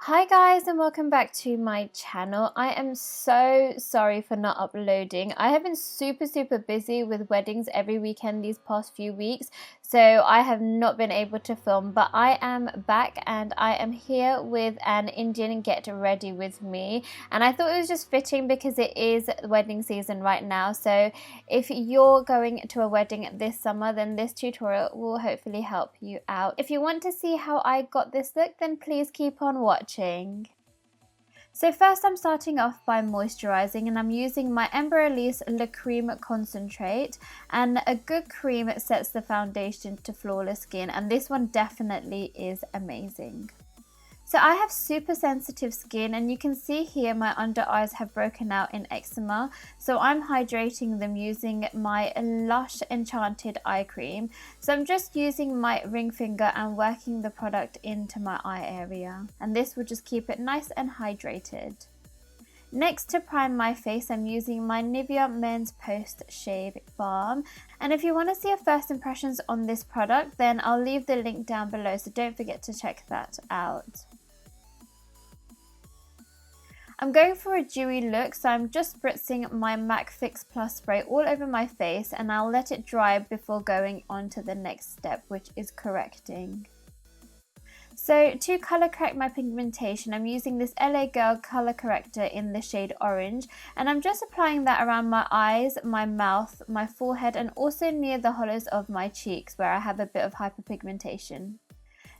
Hi guys, and welcome back to my channel. I am so sorry for not uploading. I have been super busy with weddings every weekend these past few weeks, so I have not been able to film, but I am back and I am here with an Indian get ready with me, and I thought it was just fitting because it is wedding season right now. So if you're going to a wedding this summer, then this tutorial will hopefully help you out. If you want to see how I got this look, then please keep on watching. So first I'm starting off by moisturizing, and I'm using my Embryolisse Lait-Cream Concentrate, and a good cream sets the foundation to flawless skin, and this one definitely is amazing. So I have super sensitive skin, and you can see here my under eyes have broken out in eczema. So I'm hydrating them using my Lush Enchanted eye cream. So I'm just using my ring finger and working the product into my eye area. And this will just keep it nice and hydrated. Next, to prime my face, I'm using my Nivea Men's Post Shave Balm. And if you want to see a first impressions on this product, then I'll leave the link down below, so don't forget to check that out. I'm going for a dewy look, so I'm just spritzing my MAC Fix Plus spray all over my face, and I'll let it dry before going on to the next step, which is correcting. So to color correct my pigmentation, I'm using this LA Girl color corrector in the shade Orange, and I'm just applying that around my eyes, my mouth, my forehead, and also near the hollows of my cheeks where I have a bit of hyperpigmentation.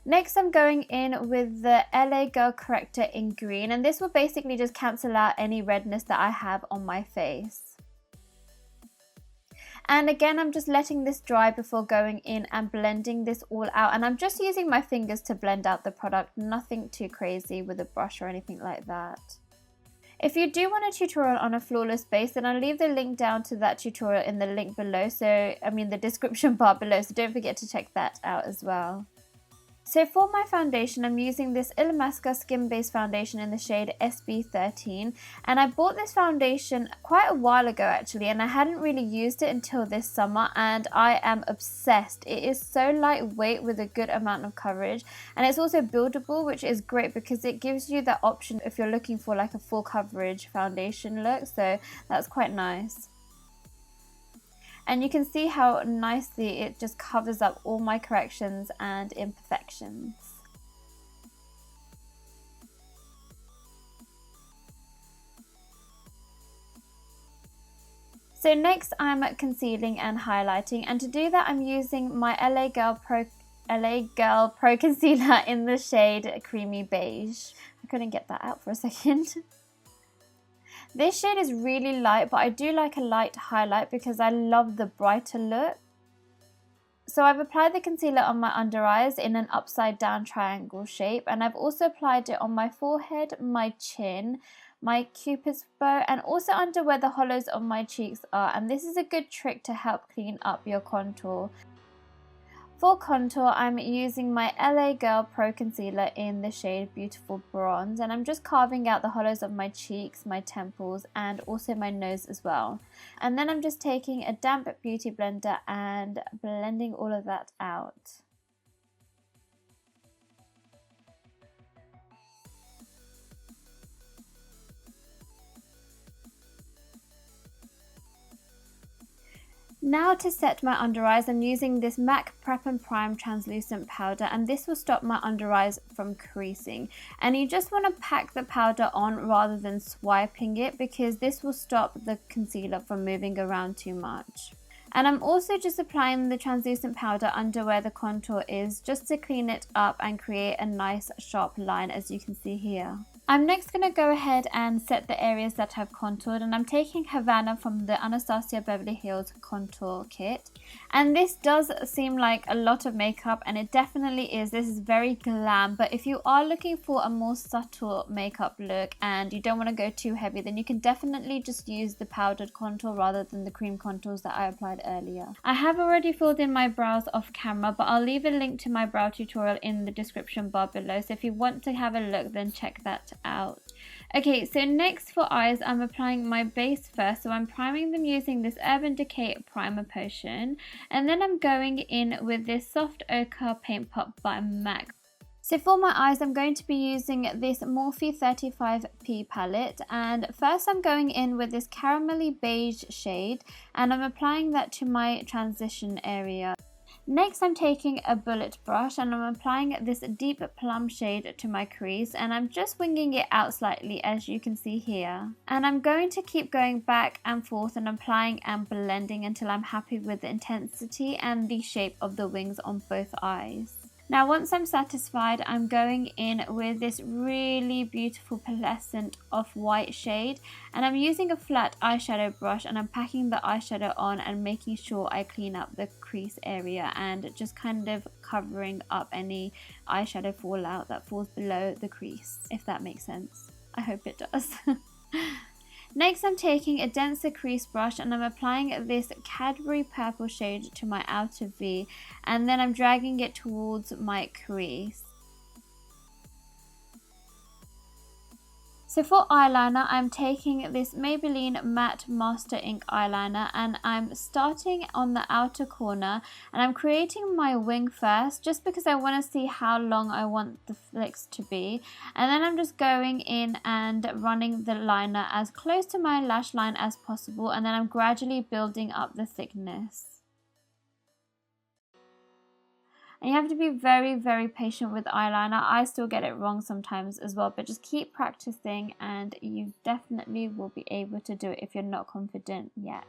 Next, I'm going in with the LA Girl Corrector in green, and this will basically just cancel out any redness that I have on my face. And again, I'm just letting this dry before going in and blending this all out, and I'm just using my fingers to blend out the product, nothing too crazy with a brush or anything like that. If you do want a tutorial on a flawless base, then I'll leave the link down to that tutorial in the link below, the description bar below, so don't forget to check that out as well. So for my foundation, I'm using this Illamasqua Skin Based Foundation in the shade SB13, and I bought this foundation quite a while ago actually, and I hadn't really used it until this summer, and I am obsessed. It is so lightweight with a good amount of coverage, and it's also buildable, which is great because it gives you that option if you're looking for like a full coverage foundation look, so that's quite nice. And you can see how nicely it just covers up all my corrections and imperfections. So next I'm concealing and highlighting, and to do that I'm using my LA Girl Pro Concealer in the shade Creamy Beige. I couldn't get that out for a second. This shade is really light, but I do like a light highlight because I love the brighter look. So I've applied the concealer on my under eyes in an upside down triangle shape, and I've also applied it on my forehead, my chin, my cupid's bow, and also under where the hollows of my cheeks are, and this is a good trick to help clean up your contour. For contour, I'm using my LA Girl Pro Concealer in the shade Beautiful Bronze, and I'm just carving out the hollows of my cheeks, my temples, and also my nose as well. And then I'm just taking a damp beauty blender and blending all of that out. Now to set my under eyes, I'm using this MAC Prep and Prime translucent powder, and this will stop my under eyes from creasing. And you just want to pack the powder on rather than swiping it, because this will stop the concealer from moving around too much. And I'm also just applying the translucent powder under where the contour is, just to clean it up and create a nice sharp line, as you can see here. I'm next going to go ahead and set the areas that I've contoured, and I'm taking Havana from the Anastasia Beverly Hills contour kit. And this does seem like a lot of makeup, and it definitely is. This is very glam, but if you are looking for a more subtle makeup look and you don't want to go too heavy, then you can definitely just use the powdered contour rather than the cream contours that I applied earlier. I have already filled in my brows off camera, but I'll leave a link to my brow tutorial in the description bar below, so if you want to have a look, then check that out. Okay, so next for eyes, I'm applying my base first, so I'm priming them using this Urban Decay primer potion, and then I'm going in with this soft ochre paint pot by MAC. So for my eyes, I'm going to be using this Morphe 35P palette, and first I'm going in with this caramelly beige shade, and I'm applying that to my transition area. Next, I'm taking a bullet brush and I'm applying this deep plum shade to my crease, and I'm just winging it out slightly, as you can see here. And I'm going to keep going back and forth and applying and blending until I'm happy with the intensity and the shape of the wings on both eyes. Now once I'm satisfied, I'm going in with this really beautiful pearlescent off-white shade, and I'm using a flat eyeshadow brush and I'm packing the eyeshadow on and making sure I clean up the crease area and just kind of covering up any eyeshadow fallout that falls below the crease, if that makes sense. I hope it does. Next, I'm taking a denser crease brush and I'm applying this Cadbury purple shade to my outer V, and then I'm dragging it towards my crease. So for eyeliner, I'm taking this Maybelline Matte Master Ink eyeliner, and I'm starting on the outer corner and I'm creating my wing first just because I want to see how long I want the flicks to be, and then I'm just going in and running the liner as close to my lash line as possible, and then I'm gradually building up the thickness. And you have to be very, very patient with eyeliner. I still get it wrong sometimes as well, but just keep practicing and you definitely will be able to do it if you're not confident yet.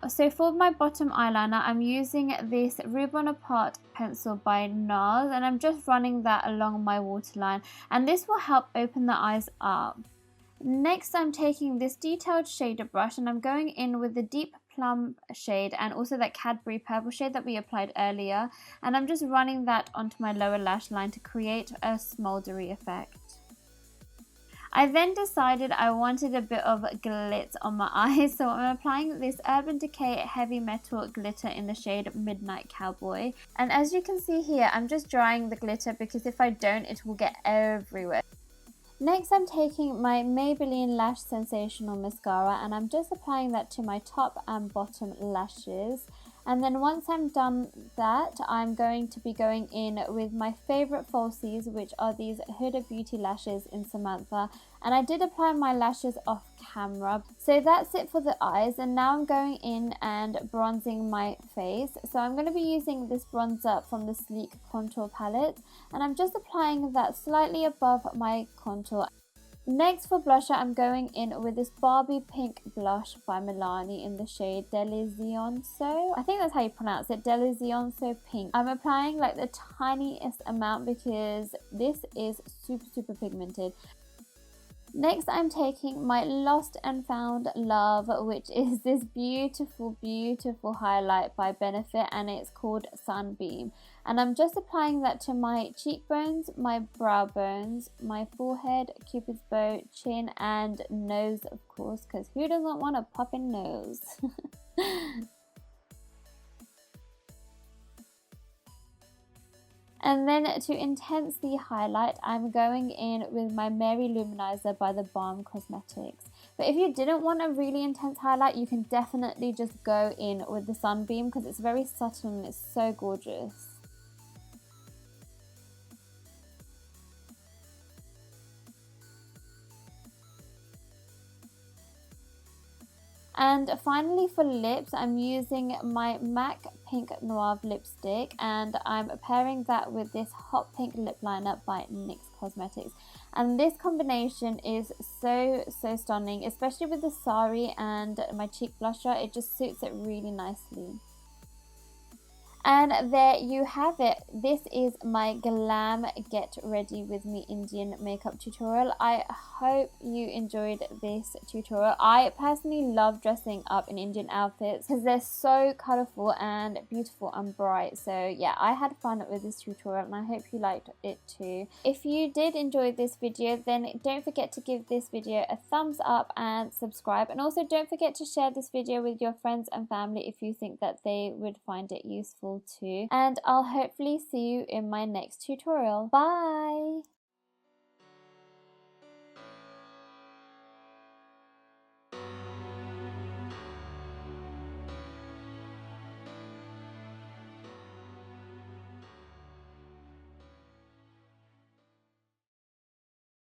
So for my bottom eyeliner, I'm using this Rue Bonaparte pencil by NARS, and I'm just running that along my waterline, and this will help open the eyes up. Next, I'm taking this detailed shader brush and I'm going in with the deep plum shade and also that Cadbury purple shade that we applied earlier, and I'm just running that onto my lower lash line to create a smoldery effect. I then decided I wanted a bit of glitz on my eyes, so I'm applying this Urban Decay Heavy Metal Glitter in the shade Midnight Cowboy, and as you can see here, I'm just drying the glitter because if I don't, it will get everywhere. Next, I'm taking my Maybelline Lash Sensational Mascara and I'm just applying that to my top and bottom lashes. And then once I'm done that, I'm going to be going in with my favourite falsies, which are these Huda Beauty lashes in Samantha. And I did apply my lashes off camera. So that's it for the eyes, and now I'm going in and bronzing my face. So I'm going to be using this bronzer from the Sleek Contour palette, and I'm just applying that slightly above my contour. Next for blusher, I'm going in with this Barbie pink blush by Milani in the shade Delizionso. I think that's how you pronounce it, Delizionso pink. I'm applying like the tiniest amount because this is super pigmented. Next, I'm taking my Lost and Found Love, which is this beautiful highlight by Benefit, and it's called Sunbeam. And I'm just applying that to my cheekbones, my brow bones, my forehead, cupid's bow, chin, and nose, of course, because who doesn't want a popping nose? And then to intensely highlight, I'm going in with my Mary Loumanizer by the Balm Cosmetics. But if you didn't want a really intense highlight, you can definitely just go in with the Sunbeam because it's very subtle and it's so gorgeous. And finally for lips, I'm using my MAC Pink Noir lipstick, and I'm pairing that with this hot pink lip liner by NYX Cosmetics. And this combination is so stunning, especially with the sari and my cheek blusher. It just suits it really nicely. And there you have it. This is my glam get ready with me Indian makeup tutorial. I hope you enjoyed this tutorial. I personally love dressing up in Indian outfits because they're so colourful and beautiful and bright. So yeah, I had fun with this tutorial and I hope you liked it too. If you did enjoy this video, then don't forget to give this video a thumbs up and subscribe. And also don't forget to share this video with your friends and family if you think that they would find it useful too. And I'll hopefully see you in my next tutorial. Bye!